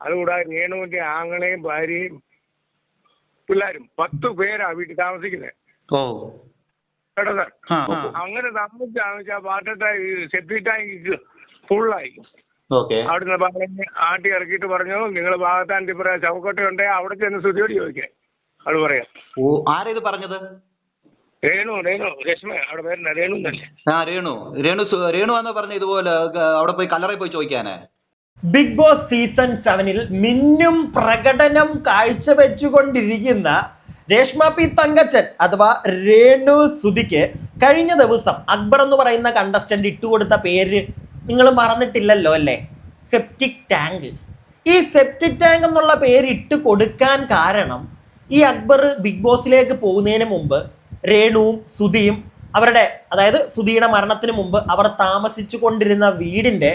അതുകൂടാതെ രേണുവിന്റെ ആങ്ങളെയും ഭാര്യയും പിള്ളേരും 10 പേരാ വീട്ടിൽ താമസിക്കുന്നത്. കേട്ടോ സാർ. അങ്ങനെ താമസിച്ചാന്ന് വെച്ചാൽ വാട്ടർ ടാങ്ക് സെപ്റ്റി ടാങ്ക് ഫുള്ളായി. അവിടുന്ന് പറഞ്ഞ് ആട്ടി ഇറക്കിയിട്ട് പറഞ്ഞു, നിങ്ങൾ ഭാഗത്താൻ ചവക്കോട്ടയുണ്ടേ അവിടെ ചെന്ന് ശ്രുതിയോട് ചോദിക്കാൻ. അവള് പറയാം. ആരേത് പറഞ്ഞത്? രേണു രശ്മ അവിടെ പേരുന്ന രേണു തന്നെ. രേണു എന്ന് പറഞ്ഞ ഇതുപോലെ അവിടെ പോയി കല്ലറയിൽ പോയി ചോദിക്കാനേ. ബിഗ് ബോസ് സീസൺ 7 മിന്നും പ്രകടനം കാഴ്ചവെച്ചുകൊണ്ടിരിക്കുന്ന രേഷ്മ പി തങ്കച്ചൻ അഥവാ രേണു സുധിക്ക് കഴിഞ്ഞ ദിവസം അക്ബർ എന്ന് പറയുന്ന കണ്ടസ്റ്റന്റ് ഇട്ടുകൊടുത്ത പേര് നിങ്ങൾ മറന്നിട്ടില്ലല്ലോ അല്ലേ? Septic tank. ഈ സെപ്റ്റിക് ടാങ്ക് എന്നുള്ള പേര് ഇട്ട് കൊടുക്കാൻ കാരണം ഈ അക്ബർ ബിഗ് ബോസിലേക്ക് പോകുന്നതിന് മുമ്പ് രേണുവും സുധിയും അവരുടെ, അതായത് സുധിയുടെ മരണത്തിന് മുമ്പ് അവർ താമസിച്ചു കൊണ്ടിരുന്ന വീടിൻ്റെ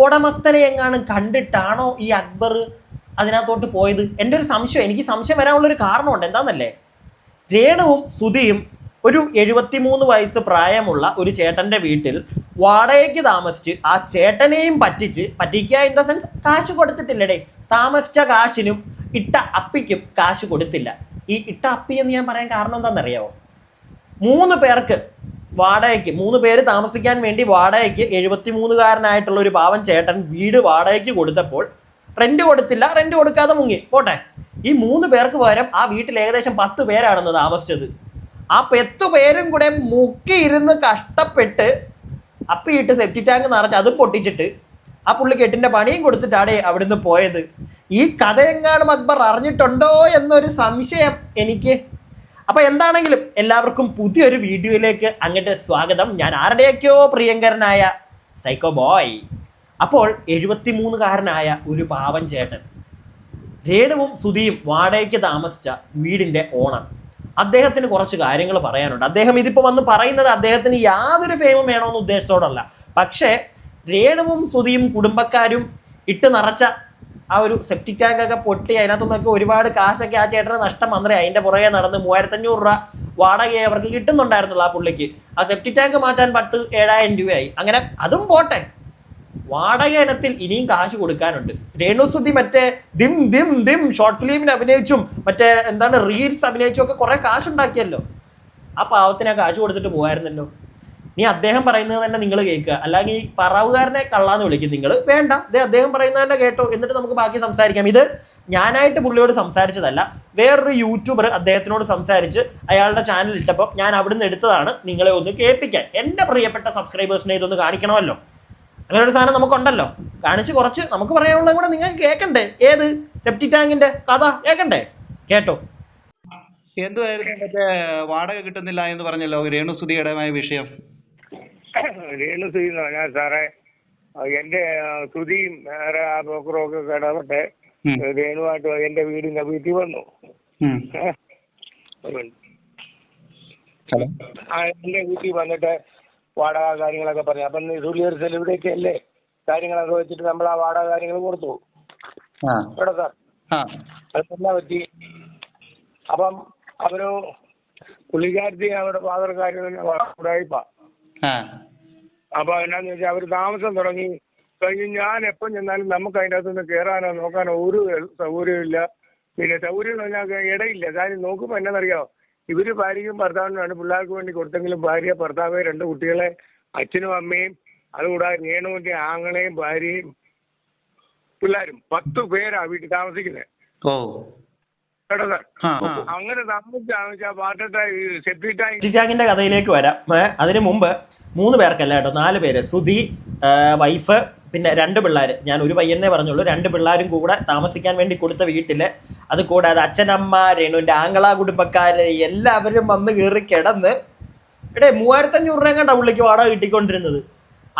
ഉടമസ്ഥനെ എങ്ങാനും കണ്ടിട്ടാണോ ഈ അക്ബർ അതിനകത്തോട്ട് പോയത്? എൻ്റെ ഒരു സംശയം, എനിക്ക് സംശയം വരാനുള്ളൊരു കാരണമുണ്ട്. എന്താണെന്നല്ലേ, രേണുവും സുധിയും ഒരു 73 വയസ്സ് പ്രായമുള്ള ഒരു ചേട്ടൻ്റെ വീട്ടിൽ വാടകയ്ക്ക് താമസിച്ച് ആ ചേട്ടനെയും പറ്റിക്കുക ഇൻ ദ സെൻസ് കാശ് കൊടുത്തിട്ടില്ലടേ. താമസിച്ച കാശിനും ഇട്ട അപ്പിക്കും കാശ് കൊടുത്തില്ല. ഈ ഇട്ട അപ്പി എന്ന് ഞാൻ പറയാൻ കാരണം എന്താണെന്നറിയാമോ? 3 പേർക്ക് വാടകയ്ക്ക്, 3 പേര് താമസിക്കാൻ വേണ്ടി വാടകയ്ക്ക് 73-കാരനായിട്ടുള്ള ഒരു പാവൻ ചേട്ടൻ വീട് വാടകയ്ക്ക് കൊടുത്തപ്പോൾ റെന്റ് കൊടുത്തില്ല. റെന്റ് കൊടുക്കാതെ മുങ്ങി പോട്ടെ. ഈ 3 പേർക്ക് പകരം ആ വീട്ടിൽ ഏകദേശം 10 പേരാണെന്ന് താമസിച്ചത്. ആ 10 പേരും കൂടെ മുക്കിയിരുന്ന് കഷ്ടപ്പെട്ട് അപ്പിയിട്ട് സെപ്റ്റി ടാങ്ക് നിറച്ച് അതും പൊട്ടിച്ചിട്ട് ആ പുള്ളി കെട്ടിൻ്റെ പണിയും കൊടുത്തിട്ടാണ് അവിടുന്ന് പോയത്. ഈ കഥയെങ്ങാനും അക്ബർ അറിഞ്ഞിട്ടുണ്ടോ എന്നൊരു സംശയം എനിക്ക്. അപ്പോൾ എന്താണെങ്കിലും എല്ലാവർക്കും പുതിയൊരു വീഡിയോയിലേക്ക് അങ്ങോട്ട് സ്വാഗതം. ഞാൻ ആരുടെയൊക്കെയോ പ്രിയങ്കരനായ സൈക്കോ ബോയ്. അപ്പോൾ 73-കാരനായ ഒരു പാവൻ ചേട്ടൻ, രേണുവും സുധിയും വാടകയ്ക്ക് താമസിച്ച വീടിൻ്റെ ഓണർ, അദ്ദേഹത്തിന് കുറച്ച് കാര്യങ്ങൾ പറയാനുണ്ട്. അദ്ദേഹം ഇതിപ്പോൾ വന്ന് പറയുന്നത് അദ്ദേഹത്തിന് യാതൊരു ഫെയിമും വേണമെന്ന് ഉദ്ദേശത്തോടല്ല. പക്ഷേ രേണുവും സുധിയും കുടുംബക്കാരും ഇട്ട് നിറച്ച ആ ഒരു സെപ്റ്റിക് ടാങ്കൊക്കെ പൊട്ടി അതിനകത്തുനിന്നൊക്കെ ഒരുപാട് കാശൊക്കെ ആ ചേട്ടന് നഷ്ടം വന്നേ. അതിൻ്റെ പുറകെ നടന്ന് 3500 രൂപ വാടകയെ അവർക്ക് കിട്ടുന്നുണ്ടായിരുന്നുള്ളൂ ആ പുള്ളിക്ക്. ആ സെപ്റ്റിക് ടാങ്ക് മാറ്റാൻ 7,000 രൂപയായി. അങ്ങനെ അതും പോട്ടെ, വാടക ഇനത്തിൽ ഇനിയും കാശ് കൊടുക്കാനുണ്ട്. രേണു സുധി മറ്റേ ദിം ദിം ദിം ഷോർട്ട് ഫിലിമിൽ അഭിനയിച്ചും മറ്റേ എന്താണ് റീൽസ് അഭിനയിച്ചും ഒക്കെ കുറേ കാശുണ്ടാക്കിയല്ലോ. ആ പാവത്തിന് ആ കാശ് കൊടുത്തിട്ട് പോകായിരുന്നല്ലോ. നീ അദ്ദേഹം പറയുന്നത് തന്നെ നിങ്ങൾ കേൾക്കുക, അല്ലെങ്കിൽ ഈ പറവുകാരനെ കള്ളാന്ന് വിളിക്കും നിങ്ങൾ. വേണ്ട, അദ്ദേഹം പറയുന്നത് തന്നെ കേട്ടോ, എന്നിട്ട് നമുക്ക് ബാക്കി സംസാരിക്കാം. ഇത് ഞാനായിട്ട് പുള്ളിയോട് സംസാരിച്ചതല്ല, വേറൊരു യൂട്യൂബർ അദ്ദേഹത്തിനോട് സംസാരിച്ച് അയാളുടെ ചാനൽ ഇട്ടപ്പോൾ ഞാൻ അവിടുന്ന് എടുത്തതാണ് നിങ്ങളെ ഒന്ന് കേൾപ്പിക്കാൻ. എൻ്റെ പ്രിയപ്പെട്ട സബ്സ്ക്രൈബേഴ്സിനെ ഇതൊന്ന് കാണിക്കണമല്ലോ. അങ്ങനെ ഒരു സാധനം നമുക്കുണ്ടല്ലോ, കാണിച്ച് കുറച്ച് നമുക്ക് പറയാനുള്ളത് കൂടെ നിങ്ങൾക്ക് കേൾക്കണ്ടേ? ഏത് സെപ്റ്റി ടാങ്കിൻ്റെ കഥ കേൾക്കണ്ടേ? കേട്ടോ. എന്തുവായിരുന്നു മറ്റേ വാടക കിട്ടുന്നില്ല എന്ന് പറഞ്ഞല്ലോ രേണു സുധിയുടേതായ വിഷയം? രേണു സുധി എന്ന് പറഞ്ഞാൽ സാറേ, എൻ്റെ സുധിയും വേറെ ആ ബ്രോക്കറും ഒക്കെ ഇടപെട്ട് രേണുവായിട്ട് എൻ്റെ വീട്ടിൽ വന്നു. എൻ്റെ വീട്ടിൽ വന്നിട്ട് വാടക കാര്യങ്ങളൊക്കെ പറഞ്ഞു. അപ്പം ഒരു സെലിബ്രിറ്റി അല്ലേ, കാര്യങ്ങളൊക്കെ വെച്ചിട്ട് നമ്മൾ ആ വാടക കാര്യങ്ങൾ കൊടുത്തു കേട്ടോ സാർ. അതെല്ലാം പറ്റി. അപ്പം അവര് പുള്ളിക്കാരത്തി അവരുടെ ഫാദർ കാര്യം ഉടായിപ്പാ. അപ്പൊ എന്നാന്ന് വെച്ചാൽ അവര് താമസം തുടങ്ങി കഴിഞ്ഞ് ഞാൻ എപ്പം ചെന്നാലും നമുക്ക് അതിൻ്റെ അകത്തുനിന്ന് കയറാനോ നോക്കാനോ ഒരു സൗകര്യമില്ല. പിന്നെ സൗകര്യം എന്ന് പറഞ്ഞാൽ ഇടയില്ല. കാര്യം നോക്കുമ്പോൾ എന്നാന്നറിയാമോ, ഇവര് ഭാര്യയ്ക്കും ഭർത്താവിനുമാണ് പിള്ളേർക്ക് വേണ്ടി കൊടുത്തെങ്കിലും ഭാര്യ, ഭർത്താവ്, 2 കുട്ടികളെ, അച്ഛനും അമ്മയും, അതുകൂടാതെ രേണുവിന്റെ ആങ്ങളെയും ഭാര്യയും പിള്ളേരും 10 പേരാ വീട്ടിൽ താമസിക്കുന്നത്. കേട്ടോ സാർ. അങ്ങനെ താമസിച്ചാന്ന് വെച്ചാൽ വാട്ടർ ടാങ്ക് സെപ്റ്റി ടാങ്കിന്റെ കഥയിലേക്ക് വരാം. അതിന് മുമ്പ് 3 പേർക്കല്ല കേട്ടോ, 4 പേര്. സുധി, വൈഫ്, പിന്നെ 2 പിള്ളേർ. ഞാൻ ഒരു പയ്യനെ പറഞ്ഞുള്ളൂ. 2 പിള്ളേരും കൂടെ താമസിക്കാൻ വേണ്ടി കൊടുത്ത വീട്ടിൽ, അത് കൂടാതെ അച്ഛനമ്മ, രേണുവിൻ്റെ ആംഗള കുടുംബക്കാര് എല്ലാവരും വന്ന് കയറി കിടന്ന് 3500 രൂപ കണ്ട പുള്ളിക്ക് വാടക കിട്ടിക്കൊണ്ടിരുന്നത്.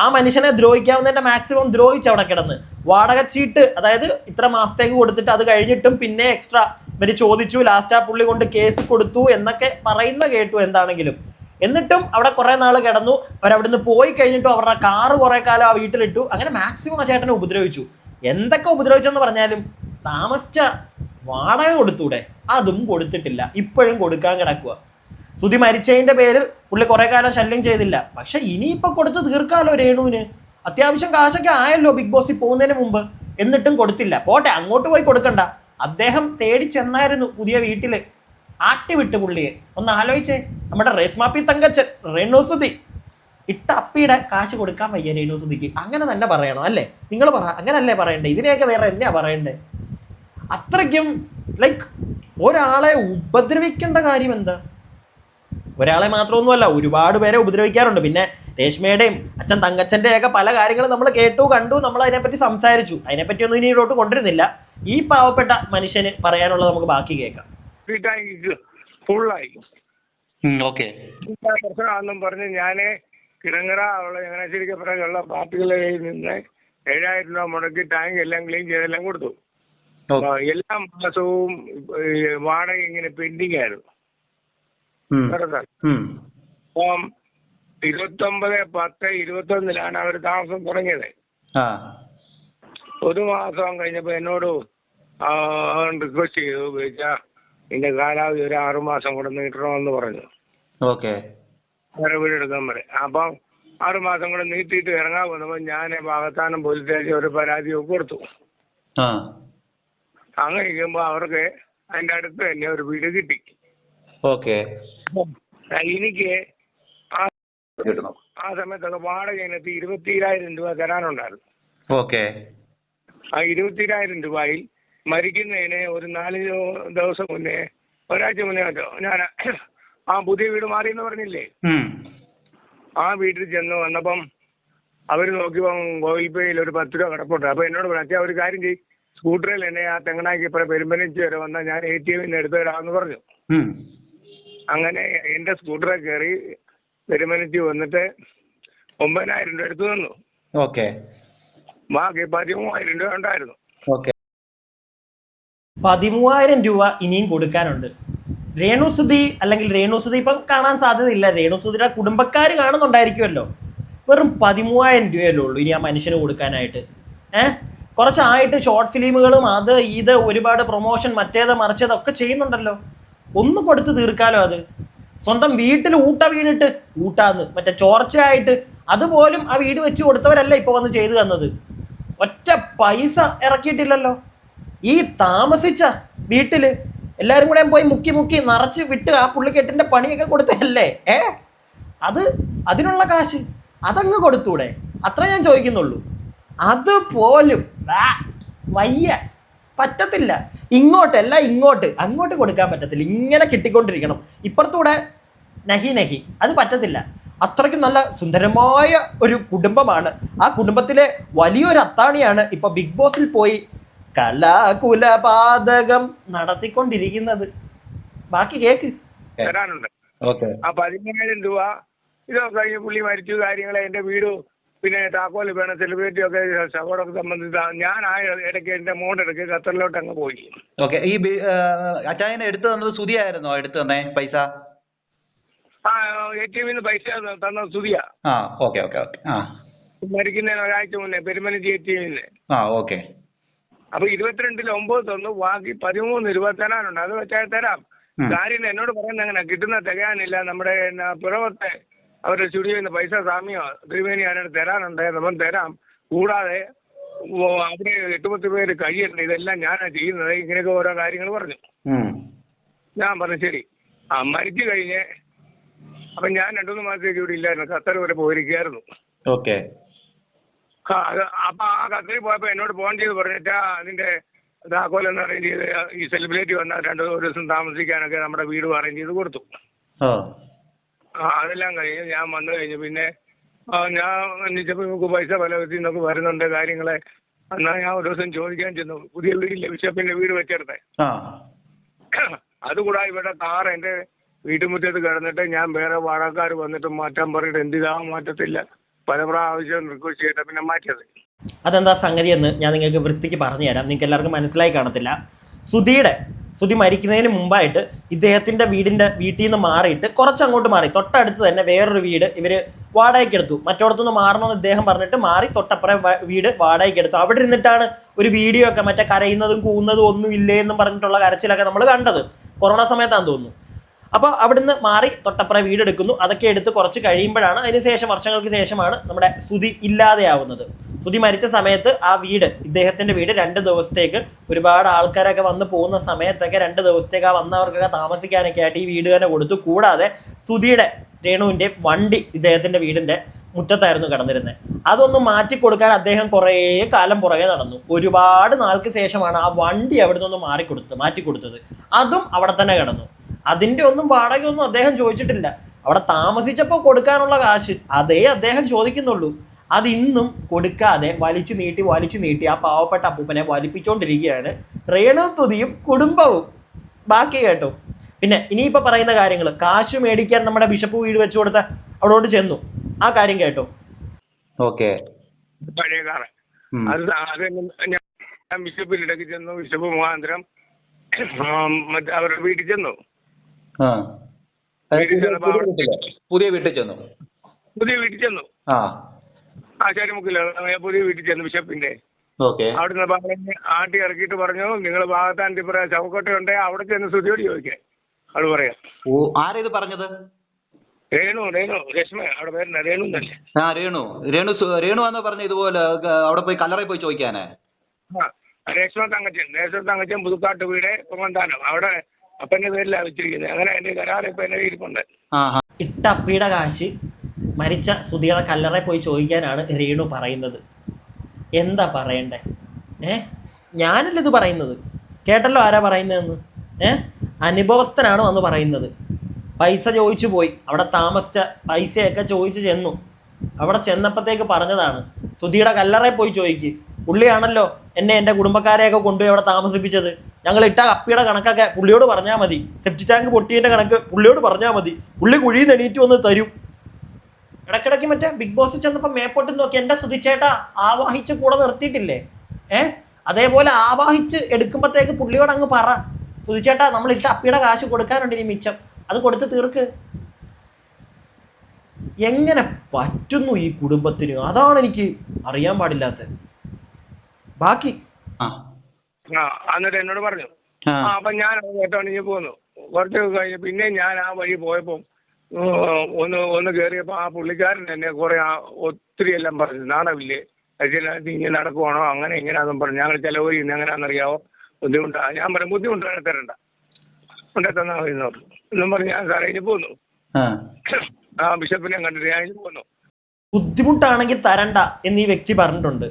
ആ മനുഷ്യനെ ദ്രോഹിക്കാവുന്നതിൻ്റെ മാക്സിമം ദ്രോഹിച്ച് അവിടെ കിടന്ന് വാടക ചീട്ട്, അതായത് ഇത്ര മാസത്തേക്ക് കൊടുത്തിട്ട് അത് കഴിഞ്ഞിട്ടും പിന്നെ എക്സ്ട്രാ ഇവർ ചോദിച്ചു. ലാസ്റ്റ് ആ പുള്ളി കൊണ്ട് കേസ് കൊടുത്തു എന്നൊക്കെ പറയുന്ന കേട്ടു. എന്താണെങ്കിലും എന്നിട്ടും അവിടെ കുറേ നാൾ കിടന്നു. അവരവിടുന്ന് പോയി കഴിഞ്ഞിട്ടും അവരുടെ കാറ് കുറേ കാലം ആ വീട്ടിലിട്ടു. അങ്ങനെ മാക്സിമം ആ ചേട്ടനെ ഉപദ്രവിച്ചു. എന്തൊക്കെ ഉപദ്രവിച്ചെന്ന് പറഞ്ഞാലും താമസിച്ച വാടക കൊടുത്തൂടെ? അതും കൊടുത്തിട്ടില്ല, ഇപ്പോഴും കൊടുക്കാൻ കിടക്കുക. സുധി മരിച്ചതിൻ്റെ പേരിൽ പുള്ളി കുറേ കാലം ശല്യം ചെയ്തില്ല. പക്ഷെ ഇനിയിപ്പോൾ കൊടുത്ത് തീർക്കാമല്ലോ രേണുവിന്. അത്യാവശ്യം കാശൊക്കെ ആയല്ലോ ബിഗ് ബോസിൽ പോകുന്നതിന് മുമ്പ്. എന്നിട്ടും കൊടുത്തില്ല. പോട്ടെ, അങ്ങോട്ട് പോയി കൊടുക്കണ്ട, അദ്ദേഹം തേടി ചെന്നായിരുന്നു പുതിയ വീട്ടിൽ, ആട്ടി വിട്ട് പുള്ളിയെ. ഒന്ന് ആലോചിച്ചേ, നമ്മുടെ രേഷ്മാപ്പി തങ്കച്ചൻ രേണുസുതി ഇട്ട അപ്പിയുടെ കാശ് കൊടുക്കാൻ വയ്യ രേണുസുതിക്ക്. അങ്ങനെ തന്നെ പറയണം അല്ലേ? നിങ്ങൾ പറ, അങ്ങനല്ലേ പറയണ്ടേ? ഇതിനെയൊക്കെ വേറെ എന്നാ പറയണ്ടേ? അത്രയ്ക്കും ലൈക്ക് ഒരാളെ ഉപദ്രവിക്കേണ്ട കാര്യം എന്താ? ഒരാളെ മാത്രമൊന്നുമല്ല, ഒരുപാട് പേരെ ഉപദ്രവിക്കാറുണ്ട്. പിന്നെ രേഷ്മയുടെയും അച്ഛൻ തങ്കച്ചൻ്റെയൊക്കെ പല കാര്യങ്ങളും നമ്മൾ കേട്ടു കണ്ടു, നമ്മൾ അതിനെപ്പറ്റി സംസാരിച്ചു. അതിനെപ്പറ്റി ഒന്നും ഇനി ഇടോട്ട് കൊണ്ടുവരുന്നില്ല. ഈ പാവപ്പെട്ട മനുഷ്യന് പറയാനുള്ളത് നമുക്ക് ബാക്കി കേൾക്കാം. ഫുള്ളായി പ്രശ്നമാണെന്നും പറഞ്ഞ് ഞാന് കിടങ്ങറ ചങ്ങനാശ്ശേരിക്കപ്പുറമുള്ള പാർട്ടികളിൽ നിന്ന് 7,000 രൂപ മുടക്കി ടാങ്ക് എല്ലാം ക്ലീൻ ചെയ്തെല്ലാം കൊടുത്തു. എല്ലാ മാസവും വാടക ഇങ്ങനെ പെൻഡിങ് ആയിരുന്നു. അപ്പം 29/10/21 അവർ താമസം തുടങ്ങിയത്. ഒരു മാസം കഴിഞ്ഞപ്പോ എന്നോട് റിക്വസ്റ്റ് ചെയ്തു, ചോദിച്ചാ ഇതിന്റെ കാലാവധി ഒരു 6 മാസം കൂടെ നീട്ടണമെന്ന് പറഞ്ഞു. വേറെ വീട് എടുക്കാൻ പറയും. അപ്പം 6 മാസം കൂടെ നീട്ടിയിട്ട് ഇറങ്ങാൻ വന്നപ്പോ ഞാൻ വാകത്താനം പോലീസ് സ്റ്റേഷൻ ഒരു പരാതിയൊക്കെ കൊടുത്തു. അങ്ങനെ ഇരിക്കുമ്പോ അവർക്ക് അതിന്റെ അടുത്ത് തന്നെ ഒരു വീട് കിട്ടി. എനിക്ക് ആ സമയത്തൊക്കെ വാടക ഇനത്തിൽ 22,000 രൂപ തരാനുണ്ടായിരുന്നു. ആ 22,000 രൂപയിൽ മരിക്കുന്നതിന് ഒരു 4 ദിവസം മുന്നേ, ഒരാഴ്ച മുന്നേ ഞാൻ ആ പുതിയ വീട് മാറിയെന്ന് പറഞ്ഞില്ലേ, ആ വീട്ടിൽ ചെന്ന് വന്നപ്പം അവര് നോക്കിയപ്പോ ഗോയിൽപേയിൽ ഒരു 10 രൂപ കിടപ്പുണ്ട്. അപ്പൊ എന്നോട് പറഞ്ഞു, ഒരു കാര്യം ചെയ്യും, സ്കൂട്ടറിൽ എന്നെ ആ തെങ്ങനാക്കി ഇപ്പറ പെരുമ്പനച്ചി വരെ വന്നാൽ ഞാൻ ATM എടുത്തു തരാമെന്ന് പറഞ്ഞു. അങ്ങനെ എന്റെ സ്കൂട്ടറിൽ കയറി പെരുമ്പനച്ചി വന്നിട്ട് 9,000 രൂപ എടുത്തു തന്നു. ബാക്കി 13,000 രൂപ ഉണ്ടായിരുന്നു. 13,000 രൂപ ഇനിയും കൊടുക്കാനുണ്ട്. രേണുസുതി അല്ലെങ്കിൽ രേണുസുതി ഇപ്പം കാണാൻ സാധ്യതയില്ല, രേണുസുതിയുടെ കുടുംബക്കാർ കാണുന്നുണ്ടായിരിക്കുമല്ലോ. വെറും 13,000 രൂപയല്ലേ ഉള്ളൂ ഇനി ആ മനുഷ്യന് കൊടുക്കാനായിട്ട്. കുറച്ചായിട്ട് ഷോർട്ട് ഫിലിമുകളും അത് ഇത് ഒരുപാട് പ്രൊമോഷൻ മറ്റേത് മറിച്ചതൊക്കെ ചെയ്യുന്നുണ്ടല്ലോ. ഒന്ന് കൊടുത്ത് തീർക്കാലോ അത്. സ്വന്തം വീട്ടിൽ ഊട്ട വീണിട്ട് ഊട്ടാന്ന് മറ്റേ ചോർച്ചയായിട്ട് അതുപോലും ആ വീട് വെച്ച് കൊടുത്തവരല്ല ഇപ്പോൾ വന്ന് ചെയ്തു തന്നത്. ഒറ്റ പൈസ ഇറക്കിയിട്ടില്ലല്ലോ. ഈ താമസിച്ച വീട്ടിൽ എല്ലാവരും കൂടെ പോയി മുക്കി മുക്കി നിറച്ച് വിട്ട് ആ പുള്ളിക്കെട്ടിൻ്റെ പണിയൊക്കെ കൊടുത്തല്ലേ അതിനുള്ള കാശ് അതങ്ങ് കൊടുത്തൂടെ? അത്ര ഞാൻ ചോദിക്കുന്നുള്ളൂ. അതുപോലും വയ്യ, പറ്റത്തില്ല. ഇങ്ങോട്ടല്ല അങ്ങോട്ട് കൊടുക്കാൻ പറ്റത്തില്ല. ഇങ്ങനെ കിട്ടിക്കൊണ്ടിരിക്കണം. ഇപ്പുറത്തൂടെ നഹി അത് പറ്റത്തില്ല. അത്രയ്ക്കും നല്ല സുന്ദരമായ ഒരു കുടുംബമാണ്. ആ കുടുംബത്തിലെ വലിയൊരു അത്താണിയാണ് ഇപ്പൊ ബിഗ് ബോസിൽ പോയി കലാകുലപാതകം നടത്തിക്കൊണ്ടിരിക്കുന്നത്. ബാക്കി കേക്ക്. ആ 13,000 രൂപ ഇതൊക്കെ കഴിഞ്ഞ് പുള്ളി മരിച്ചു കാര്യങ്ങളെ എന്റെ വീട് പിന്നെ താക്കോല് വേണം സെലിബ്രിറ്റി ഒക്കെ ശവോടൊക്കെ സംബന്ധിച്ച ഞാൻ ആ ഇടയ്ക്ക് എന്റെ മോടെടുക്ക് ഖത്തറിലോട്ട് അങ്ങ് പോയി. ഈ അച്ചായനെ എടുത്തു തന്നത് സുതിയായിരുന്നോ? എടുത്തു തന്നേ പൈസ? ആ ATM പൈസ തന്ന സുതിയാ. മരിക്കുന്നതിന് ഒരാഴ്ച മുന്നേ പെരുമനച്ചി ATM. അപ്പൊ 22/9 തന്നു. ബാക്കി 13 രൂപ തരാനുണ്ട്. അത് വെച്ചാൽ തരാം. കാര്യം എന്നോട് പറയുന്നത് അങ്ങനെ കിട്ടുന്ന തികയാനില്ല. നമ്മുടെ പിറവത്തെ അവരുടെ സ്റ്റുഡിയോയിൽ നിന്ന് പൈസ സാമ്യോ ത്രിവേണി അതിനോട് തരാനുണ്ട്, നമ്മൾ തരാം. കൂടാതെ അവിടെ 8-10 പേര് കഴിയുന്നുണ്ട്. ഇതെല്ലാം ഞാനാണ് ചെയ്യുന്നത്. ഇങ്ങനെയൊക്കെ ഓരോ കാര്യങ്ങൾ പറഞ്ഞു. ഞാൻ പറഞ്ഞു ശരി. മരിച്ചു കഴിഞ്ഞ് അപ്പൊ ഞാൻ 2-3 മാസത്തേക്ക് ഇവിടെ ഇല്ലായിരുന്നു, ഖത്തർ വരെ പോയിരിക്കുകയായിരുന്നു. അപ്പൊ ആ ഖത്തറിൽ പോയപ്പോ എന്നോട് ഫോൺ ചെയ്ത് പറഞ്ഞിട്ടാ അതിന്റെ താക്കോലൊന്ന് അറേഞ്ച് ചെയ്ത് ഈ സെലിബ്രിറ്റി വന്നാൽ 2 ദിവസം താമസിക്കാനൊക്കെ നമ്മുടെ വീട് അറേഞ്ച് ചെയ്ത് കൊടുത്തു. അതെല്ലാം കഴിഞ്ഞ് ഞാൻ വന്നു കഴിഞ്ഞ് പിന്നെ ഞാൻ അന്വേഷിച്ചപ്പോൾ നമുക്ക് പൈസ പല വിധത്തിൽ നിന്നൊക്കെ വരുന്നുണ്ട് കാര്യങ്ങളെ. എന്നാൽ ഞാൻ ഒരു ദിവസം ചോദിക്കാൻ ചെന്നു, പുതിയ വീടില്ലേ ബിഷപ്പിന്റെ വീട് വെച്ചെടുത്തേ. അതുകൂടാതെ ഇവിടെ കാർ എന്റെ വീട്ടുമുറ്റത്ത് കിടന്നിട്ട് ഞാൻ വേറെ വാടകക്കാർ വന്നിട്ട് മാറ്റാൻ പറഞ്ഞിട്ട് എന്തിനാ മാറ്റത്തില്ല, പല പ്രാവശ്യം റിക്വസ്റ്റ് ചെയ്തിട്ട് പിന്നെ മാറ്റിയത്. അതെന്താ സംഗതി എന്ന് ഞാൻ നിങ്ങൾക്ക് വൃത്തിക്ക് പറഞ്ഞു തരാം. നിങ്ങൾക്ക് എല്ലാവർക്കും മനസ്സിലായി കാണത്തില്ല. സുധി മരിക്കുന്നതിന് മുമ്പായിട്ട് ഇദ്ദേഹത്തിൻ്റെ വീട്ടിൽ നിന്ന് മാറിയിട്ട് കുറച്ചങ്ങോട്ട് മാറി തൊട്ടടുത്ത് തന്നെ വേറൊരു വീട് ഇവർ വാടകയ്ക്ക് എടുത്തു. മറ്റോടത്തുനിന്ന് മാറണമെന്ന് ഇദ്ദേഹം പറഞ്ഞിട്ട് മാറി തൊട്ടപ്പുറം വീട് വാടകയ്ക്ക് എടുത്തു. അവിടെ ഇരുന്നിട്ടാണ് ഒരു വീഡിയോ ഒക്കെ മറ്റേ കരയുന്നതും കൂവുന്നതും ഒന്നും ഇല്ലേ എന്നും പറഞ്ഞിട്ടുള്ള കരച്ചിലൊക്കെ നമ്മൾ കണ്ടത്. കൊറോണ സമയത്താണെന്ന് തോന്നുന്നു. അപ്പോൾ അവിടുന്ന് മാറി തൊട്ടപ്പുറ വീടെടുക്കുന്നു. അതൊക്കെ എടുത്ത് കുറച്ച് കഴിയുമ്പോഴാണ്, അതിനുശേഷം വർഷങ്ങൾക്ക് ശേഷമാണ് നമ്മുടെ സുധി ഇല്ലാതെയാവുന്നത്. സുധി മരിച്ച സമയത്ത് ആ വീട്, ഇദ്ദേഹത്തിൻ്റെ വീട് 2 ദിവസത്തേക്ക് ഒരുപാട് ആൾക്കാരൊക്കെ വന്ന് പോകുന്ന സമയത്തൊക്കെ 2 ദിവസത്തേക്ക് ആ വന്നവർക്കൊക്കെ താമസിക്കാനൊക്കെ ആയിട്ട് ഈ വീട് തന്നെ കൊടുത്തു. കൂടാതെ സുധിയുടെ, രേണുവിൻ്റെ വണ്ടി ഇദ്ദേഹത്തിൻ്റെ വീടിൻ്റെ മുറ്റത്തായിരുന്നു കിടന്നിരുന്നത്. അതൊന്ന് മാറ്റി കൊടുക്കാൻ അദ്ദേഹം കുറേ കാലം പുറകെ നടന്നു. ഒരുപാട് നാൾക്ക് ശേഷമാണ് ആ വണ്ടി അവിടെ നിന്ന് മാറ്റി കൊടുത്തത്. അതും അവിടെ തന്നെ കിടന്നു. അതിൻ്റെ ഒന്നും വാടകയൊന്നും അദ്ദേഹം ചോദിച്ചിട്ടില്ല. അവിടെ താമസിച്ചപ്പോൾ കൊടുക്കാനുള്ള കാശ് അതേ അദ്ദേഹം ചോദിക്കുന്നുള്ളൂ. അതിന്നും കൊടുക്കാതെ വലിച്ചു നീട്ടി ആ പാവപ്പെട്ട അപ്പൂപ്പനെ വലിപ്പിച്ചുകൊണ്ടിരിക്കുകയാണ് രേണു സുധിയും കുടുംബവും. ബാക്കി കേട്ടോ. പിന്നെ ഇനിയിപ്പോൾ പറയുന്ന കാര്യങ്ങൾ, കാശ് മേടിക്കാൻ നമ്മുടെ ബിഷപ്പ് വീട് വെച്ചു കൊടുത്ത അവിടോട്ട് ചെന്നു, ആ കാര്യം കേട്ടോ. ഓക്കെ. പഴയ കാറ് അത് ഞാൻ ബിഷപ്പിന്റെ ഇടയ്ക്ക് ചെന്നു. ബിഷപ്പ് മുഖാന്തരം അവരുടെ വീട്ടിൽ ചെന്നു. പുതിയ വീട്ടിൽ ചെന്നു. ആശാരിമുക്കില്ല, പുതിയ വീട്ടിൽ ചെന്നു ബിഷപ്പിന്റെ. അവിടുന്ന് പറഞ്ഞ് ആട്ടി ഇറക്കിയിട്ട് പറഞ്ഞു, നിങ്ങൾ ഭാഗത്താൻ ചവക്കോട്ടയുണ്ടേ അവിടെ ചെന്ന് സുധിയോട് ചോദിക്കാൻ. അവള് പറയാം. ആരേത് പറഞ്ഞത്? രേണു രശ്മ, അവിടെ പേരുന്ന രേണു തന്നെ. രേണു എന്ന് പറഞ്ഞ ഇതുപോലെ അവിടെ പോയി കല്ലറയിൽ പോയി ചോദിക്കാനേ. രേഷ്മ തങ്കച്ചൻ പുതുക്കാട്ട് വീട് പൊങ്ങന്താനം, അവിടെ അപ്പന്റെ പേരിലാണ് വെച്ചിരിക്കുന്നത്. അങ്ങനെ എന്റെ കരാർ ഇപ്പൊ എന്റെ ഇരിപ്പുണ്ട്. ഇട്ട അപ്പിയുടെ കാശ് മരിച്ച സുധിയുടെ കല്ലറയിൽ പോയി ചോദിക്കാനാണ് രേണു പറയുന്നത്. എന്താ പറയണ്ടേ? ഞാനല്ല ഇത് പറയുന്നത്, കേട്ടല്ലോ ആരാ പറയുന്നതെന്ന്. അനുഭവസ്ഥനാണ് വന്ന് പറയുന്നത്. പൈസ ചോദിച്ചു പോയി, അവിടെ താമസിച്ച പൈസയൊക്കെ ചോദിച്ചു ചെന്നു. അവിടെ ചെന്നപ്പോഴത്തേക്ക് പറഞ്ഞതാണ്, സുധിയുടെ കല്ലറയിൽ പോയി ചോദിക്ക്, പുള്ളിയാണല്ലോ എന്നെ എൻ്റെ കുടുംബക്കാരെയൊക്കെ കൊണ്ടുപോയി അവിടെ താമസിപ്പിച്ചത്. ഞങ്ങൾ ഇട്ട കപ്പിയുടെ കണക്കൊക്കെ പുള്ളിയോട് പറഞ്ഞാൽ മതി, സെപ്റ്റി ടാങ്ക് പൊട്ടിയതിൻ്റെ കണക്ക് പുള്ളിയോട് പറഞ്ഞാൽ മതി, പുള്ളി കുഴിയിൽ നിന്ന് എണീറ്റ് വന്ന് തരും. ഇടയ്ക്കിടയ്ക്ക് മറ്റേ ബിഗ് ബോസ് ചെന്നപ്പോൾ മേപ്പോട്ട് നോക്കി എൻ്റെ സുധിച്ചേട്ടാ ആവാഹിച്ച് കൂടെ നിർത്തിയിട്ടില്ലേ? അതേപോലെ ആവാഹിച്ച് എടുക്കുമ്പോഴത്തേക്ക് പുള്ളിയോട് അങ്ങ് പറ, സുധിച്ചേട്ടാ നമ്മൾ ഇട്ട അപ്പിയുടെ കാശ് കൊടുക്കാനുണ്ട് ഇനി മിച്ചം, അത് കൊടുത്ത് തീർക്ക്. എങ്ങനെ പറ്റുന്നു ഈ കുടുംബത്തിന്? അതാണ് എനിക്ക് അറിയാൻ പാടില്ലാത്തത്. ബാക്കി എന്നിട്ട് എന്നോട് പറഞ്ഞു, അപ്പൊ ഞാൻ കേട്ടോണ്ട് പോന്നു. കുറച്ച് കഴിഞ്ഞ് പിന്നെ ഞാൻ ആ വഴി പോയപ്പോ ഒന്ന് കയറിയപ്പോ ആ പുള്ളിക്കാരൻ എന്നെ കുറെ ഒത്തിരി എല്ലാം പറഞ്ഞു. നാണമില്ലേ ഇങ്ങനെ നടക്കുവാണോ അങ്ങനെ ഇങ്ങനെയാണെന്നും പറഞ്ഞു. ഞങ്ങൾ ചിലവ് ചെയ്യുന്നത് എങ്ങനെയാണെന്നറിയാവോ, ബുദ്ധിമുട്ടാണ്. ഞാൻ പറഞ്ഞു ബുദ്ധിമുട്ടാണ്, തരണ്ട, കൊണ്ടേ തന്നാ മതി എന്നും പറഞ്ഞ് ഞാൻ സാറേ ഇനി പോന്നു. ആ ബിഷപ്പിനെ കണ്ടിട്ട് ഞാൻ ഇനി പോന്നു. ബുദ്ധിമുട്ടാണെങ്കിൽ തരണ്ട എന്നീ വ്യക്തി പറഞ്ഞിട്ടുണ്ട്.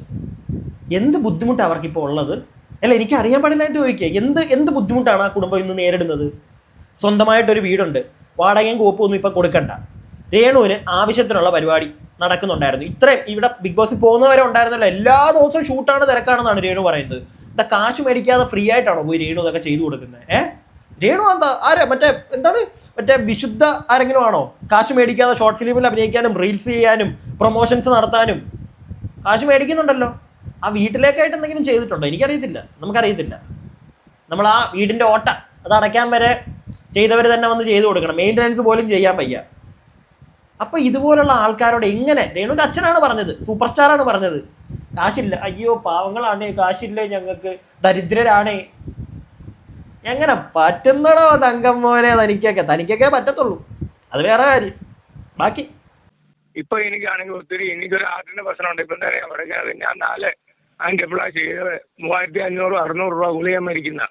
എന്ത് ബുദ്ധിമുട്ടാണ് അവർക്കിപ്പോൾ ഉള്ളത്? അല്ല, എനിക്ക് അറിയാൻ പാടില്ലായിട്ട് ചോദിക്കുക. എന്ത് ബുദ്ധിമുട്ടാണ് ആ കുടുംബം ഇന്ന് നേരിടുന്നത്? സ്വന്തമായിട്ടൊരു വീടുണ്ട്, വാടകയും കോപ്പൊന്നും ഇപ്പം കൊടുക്കണ്ട. രേണുവിന് ആവശ്യത്തിനുള്ള പരിപാടി നടക്കുന്നുണ്ടായിരുന്നു. ഇത്രയും ഇവിടെ ബിഗ് ബോസിൽ പോകുന്നവരെ ഉണ്ടായിരുന്നല്ലോ, എല്ലാ ദിവസവും ഷൂട്ടാണ്, തിരക്കാണെന്നാണ് രേണു പറയുന്നത്. എന്താ കാശ് മേടിക്കാതെ ഫ്രീ ആയിട്ടാണോ പോയി രേണു ഇതൊക്കെ ചെയ്തു കൊടുക്കുന്നത്? രേണു എന്താ ആരാ മറ്റേ വിശുദ്ധ ആരെങ്കിലും ആണോ? കാശ് മേടിക്കാതെ ഷോർട്ട് ഫിലിമിൽ അഭിനയിക്കാനും റീൽസ് ചെയ്യാനും പ്രൊമോഷൻസ് നടത്താനും കാശ് മേടിക്കുന്നുണ്ടല്ലോ. ആ വീട്ടിലേക്കായിട്ട് എന്തെങ്കിലും ചെയ്തിട്ടുണ്ടോ? എനിക്കറിയത്തില്ല, നമുക്കറിയത്തില്ല. നമ്മൾ ആ വീടിൻ്റെ ഓട്ട അത് അടയ്ക്കാൻ വരെ ചെയ്തവർ തന്നെ വന്ന് ചെയ്തു കൊടുക്കണം, മെയിൻ്റനൻസ് പോലും ചെയ്യാൻ വയ്യ. അപ്പോൾ ഇതുപോലുള്ള ആൾക്കാരോട് എങ്ങനെ? രേണുവിൻ്റെ അച്ഛനാണ് പറഞ്ഞത്, സൂപ്പർ സ്റ്റാറാണ് പറഞ്ഞത്, കാശില്ല, അയ്യോ പാവങ്ങളാണേ, കാശില്ലേ ഞങ്ങൾക്ക്, ദരിദ്രരാണേ. എങ്ങനെ പറ്റുന്നടോ തങ്കം മോനെ? തനിക്കൊക്കെ പറ്റത്തുള്ളൂ, അത് വേറെ കാര്യം. ബാക്കി ഇപ്പൊ എനിക്കാണെങ്കിൽ ഒത്തിരി എനിക്കൊരു ഹാർട്ടിന്റെ പ്രശ്നമുണ്ട്. ഇപ്പം തന്നെ പറയാതെ ഞാൻ 4 ആൻറ്റിപ്ലാസ് ചെയ്ത് 3500-600 രൂപ ഗുളിക മരിക്കുന്ന.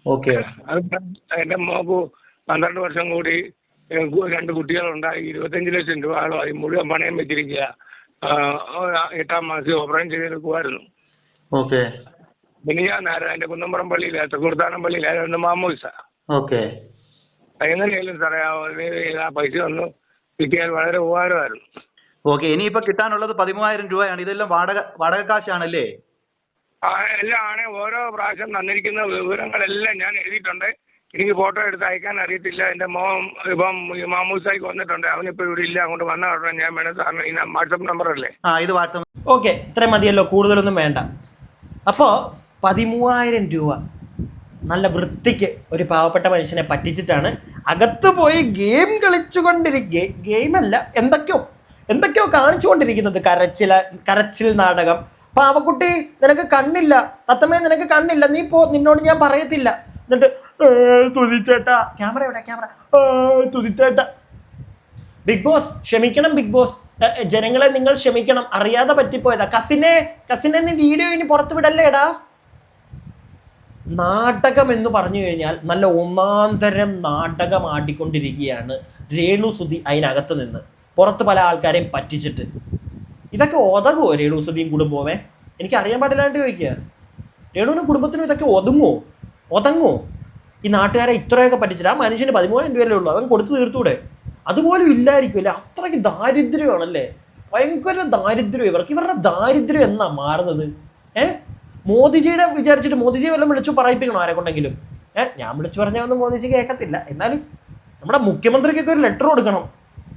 ഓക്കെ. അത് എൻ്റെ മോക്ക് 12 വർഷം കൂടി 2 കുട്ടികളുണ്ടായി, 25 ലക്ഷം രൂപ ആളുമായി മുഴുവൻ പണയം വെച്ചിരിക്കുക. 8ാം മാസം ഓപ്പറേഷൻ ചെയ്തെടുക്കുമായിരുന്നു. ഓക്കെ. പിന്നെ ഞാൻ എൻ്റെ കുന്നമ്പുറം പള്ളിയില്ല, തൃക്കുർത്താനം പള്ളിയിലായിരുന്നു മാമോയിസ. ഓക്കെ. എങ്ങനെയായാലും സാറേ ആ പൈസ ഒന്ന് കിട്ടിയാൽ വളരെ ഉപകാരമായിരുന്നു. ഓക്കെ. ഇനിയിപ്പോ കിട്ടാനുള്ളത് 13,000 രൂപയാണ്. ഇതെല്ലാം വാടക കാശാണല്ലേ? എല്ലാം ആണ്. ഓരോ പ്രാവശ്യം തന്നിരിക്കുന്ന വിവരങ്ങളെല്ലാം ഞാൻ എഴുതിയിട്ടുണ്ട്. എനിക്ക് ഫോട്ടോ എടുത്ത് അയക്കാൻ അറിയത്തില്ല. എൻ്റെ മോൻ ഇപ്പം മാമൂസായിക്ക് വന്നിട്ടുണ്ട്, അവനിപ്പോൾ ഇവിടെ ഇല്ല. അങ്ങോട്ട് വന്ന ഉടനെ ഞാൻ വേണം സാറിന് ഈ വാട്സപ്പ് നമ്പറല്ലേ? ഇത് വാട്സപ്പ്. ഓക്കെ, ഇത്രയും മതിയല്ലോ, കൂടുതലൊന്നും വേണ്ട. അപ്പോൾ 13,000 രൂപ നല്ല വൃത്തിക്ക് ഒരു പാവപ്പെട്ട മനുഷ്യനെ പറ്റിച്ചിട്ടാണ് അകത്ത് പോയി ഗെയിം ഗെയിമല്ല എന്തൊക്കെയോ കാണിച്ചുകൊണ്ടിരിക്കുന്നത്. കരച്ചിൽ നാടകം. പാവക്കുട്ടി നിനക്ക് കണ്ണില്ല, തത്തമ്മേ നിനക്ക് കണ്ണില്ല, നീ പോ, നിന്നോട് ഞാൻ പറയത്തില്ല, എന്നിട്ട് തുതിച്ചേട്ടാ ക്യാമറ എവിടെ ക്യാമറ തുതിച്ചേട്ടാ. ബിഗ് ബോസ് ക്ഷമിക്കണം, ബിഗ് ബോസ് ജനങ്ങളെ നിങ്ങൾ ക്ഷമിക്കണം, അറിയാതെ പറ്റിപ്പോയതാ. കസിനെ നീ വീഡിയോ ഇനി പുറത്തു വിടല്ലേടാ. നാടകം എന്ന് പറഞ്ഞു കഴിഞ്ഞാൽ നല്ല ഒന്നാന്തരം നാടകം ആടിക്കൊണ്ടിരിക്കുകയാണ് രേണു സുധി അതിനകത്ത് നിന്ന്, പുറത്ത് പല ആൾക്കാരെയും പറ്റിച്ചിട്ട്. ഇതൊക്കെ ഒതകുമോ രേണു സുധിയും കുടുംബമേ? എനിക്ക് അറിയാൻ പാടില്ലാണ്ട് ചോദിക്കുക. രേണുവിനും കുടുംബത്തിനും ഇതൊക്കെ ഒതങ്ങോ? ഈ നാട്ടുകാരെ ഇത്രയൊക്കെ പറ്റിച്ചിട്ട് ആ മനുഷ്യന് 13,000 രൂപയല്ലേ ഉള്ളൂ, അവൻ കൊടുത്തു തീർത്തൂടെ? അതുപോലും ഇല്ലായിരിക്കുമല്ലേ? അത്രയ്ക്ക് ദാരിദ്ര്യമാണല്ലേ, ഭയങ്കര ദാരിദ്ര്യം ഇവർക്ക്. ഇവരുടെ ദാരിദ്ര്യം എന്നാ മാറുന്നത്? മോദിജിയുടെ വിചാരിച്ചിട്ട് മോദിജിയെ വല്ലതും വിളിച്ചു പറയിപ്പിക്കണോ ആരെ കൊണ്ടെങ്കിലും? ഞാൻ വിളിച്ചു പറഞ്ഞാൽ ഒന്നും മോദിജി കേൾക്കത്തില്ല. എന്നാലും നമ്മുടെ മുഖ്യമന്ത്രിക്കൊക്കെ ഒരു ലെറ്റർ കൊടുക്കണം.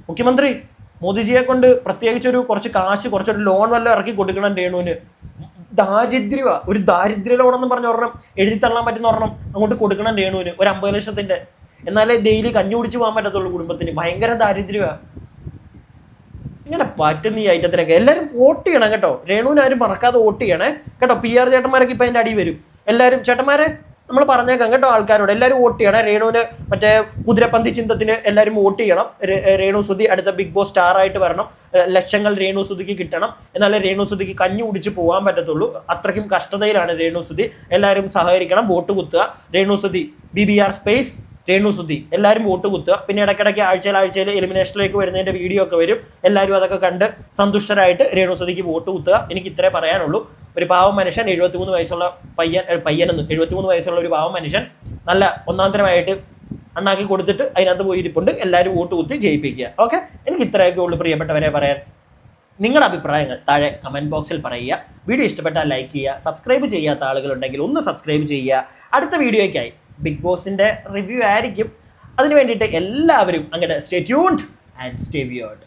മുഖ്യമന്ത്രി മോദിജിയെ കൊണ്ട് പ്രത്യേകിച്ചൊരു കുറച്ച് കാശ്, കുറച്ചൊരു ലോൺ വല്ലതും ഇറക്കി കൊടുക്കണം രേണുവിന്. ദാരിദ്ര്യമാണ്, ഒരു ദാരിദ്ര്യ ലോണെന്ന് പറഞ്ഞ ഒരെണ്ണം എഴുതി തള്ളാൻ പറ്റുന്ന ഒരെണ്ണം അങ്ങോട്ട് കൊടുക്കണം രേണുവിന്, ഒരു 50 ലക്ഷത്തിൻ്റെ. എന്നാലേ ഡെയിലി കഞ്ഞി കുടിച്ച് പോകാൻ പറ്റത്തുള്ളൂ കുടുംബത്തിന്. ഭയങ്കര ദാരിദ്ര്യമാണ്. ഇങ്ങനെ പറ്റുന്ന ഈ ഐറ്റത്തിനൊക്കെ എല്ലാവരും വോട്ട് ചെയ്യണം കേട്ടോ. രേണുവിന് ആരും മറക്കാതെ വോട്ട് ചെയ്യണേ കേട്ടോ. PR ചേട്ടന്മാരൊക്കെ ഇപ്പം അതിൻ്റെ അടി വരും. എല്ലാവരും ചേട്ടന്മാരെ നമ്മൾ പറഞ്ഞേക്കാം കേട്ടോ ആൾക്കാരോട്, എല്ലാവരും വോട്ട് ചെയ്യണം. രേണുവിന് മറ്റേ കുതിരപ്പന്തി ചിന്തത്തിന് എല്ലാവരും വോട്ട് ചെയ്യണം. രേണു സുധി അടുത്ത ബിഗ് ബോസ് സ്റ്റാറായിട്ട് വരണം. ലക്ഷങ്ങൾ രേണു സുധിക്ക് കിട്ടണം. എന്നാലേ രേണു സുധിക്ക് കഞ്ഞി കുടിച്ച് പോകാൻ പറ്റത്തുള്ളൂ. അത്രയ്ക്കും കഷ്ടതയിലാണ് രേണു സുധി. എല്ലാവരും സഹകരിക്കണം, വോട്ട് കുത്തുക. രേണു സുധി BBR സ്പേസ് രേണു സുധി എല്ലാവരും വോട്ട് കുത്തുക. പിന്നെ ഇടയ്ക്കിടയ്ക്ക് ആഴ്ചയിൽ എലിമിനേഷനിലേക്ക് വരുന്നതിൻ്റെ വീഡിയോ ഒക്കെ വരും. എല്ലാവരും അതൊക്കെ കണ്ട് സന്തുഷ്ടരായിട്ട് രേണു സുധിക്ക് വോട്ട് കുത്തുക. എനിക്ക് ഇത്രേ പറയാനുള്ളൂ. ഒരു പാവം മനുഷ്യൻ, 73 വയസ്സുള്ള പയ്യനെന്ന് 73 വയസ്സുള്ള ഒരു പാവം മനുഷ്യൻ നല്ല ഒന്നാന്തരമായിട്ട് അണ്ണാക്കി കൊടുത്തിട്ട് അതിനകത്ത് പോയിരിപ്പുണ്ട്. എല്ലാവരും വോട്ട് കുത്തി ജയിപ്പിക്കുക. ഓക്കെ, എനിക്ക് ഇത്രയൊക്കെ ഉള്ളൂ പ്രിയപ്പെട്ടവരെ പറയാൻ. നിങ്ങളുടെ അഭിപ്രായങ്ങൾ താഴെ കമൻറ്റ് ബോക്സിൽ പറയുക. വീഡിയോ ഇഷ്ടപ്പെട്ടാൽ ലൈക്ക് ചെയ്യുക. സബ്സ്ക്രൈബ് ചെയ്യാത്ത ആളുകളുണ്ടെങ്കിൽ ഒന്ന് സബ്സ്ക്രൈബ് ചെയ്യുക. അടുത്ത വീഡിയോയ്ക്കായി ബിഗ് ബോസിൻ്റെ റിവ്യൂ ആയിരിക്കും. അതിന് വേണ്ടിയിട്ട് എല്ലാവരും അങ്ങോട്ട് stay tuned and stay viewed.